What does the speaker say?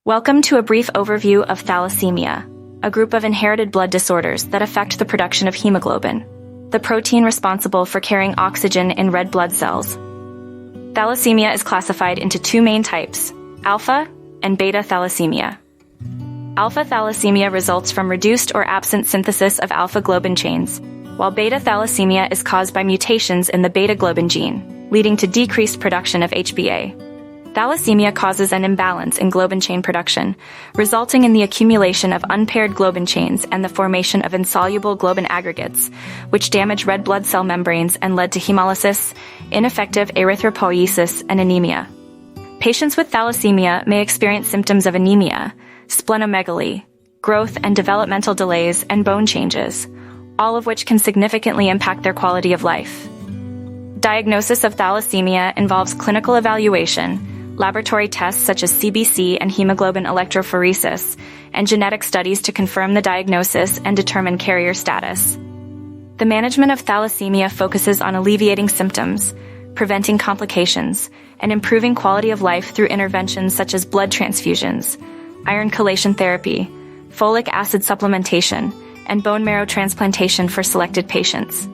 Welcome to a brief overview of thalassemia, a group of inherited blood disorders that affect the production of hemoglobin, the protein responsible for carrying oxygen in red blood cells. Thalassemia is classified into two main types, alpha and beta thalassemia. Alpha thalassemia results from reduced or absent synthesis of alpha-globin chains, while beta thalassemia is caused by mutations in the beta-globin gene, leading to decreased production of HbA. Thalassemia causes an imbalance in globin chain production, resulting in the accumulation of unpaired globin chains and the formation of insoluble globin aggregates, which damage red blood cell membranes and lead to hemolysis, ineffective erythropoiesis, and anemia. Patients with thalassemia may experience symptoms of anemia, splenomegaly, growth and developmental delays, and bone changes, all of which can significantly impact their quality of life. Diagnosis of thalassemia involves clinical evaluation, laboratory tests such as CBC and hemoglobin electrophoresis, and genetic studies to confirm the diagnosis and determine carrier status. The management of thalassemia focuses on alleviating symptoms, preventing complications, and improving quality of life through interventions such as blood transfusions, iron chelation therapy, folic acid supplementation, and bone marrow transplantation for selected patients.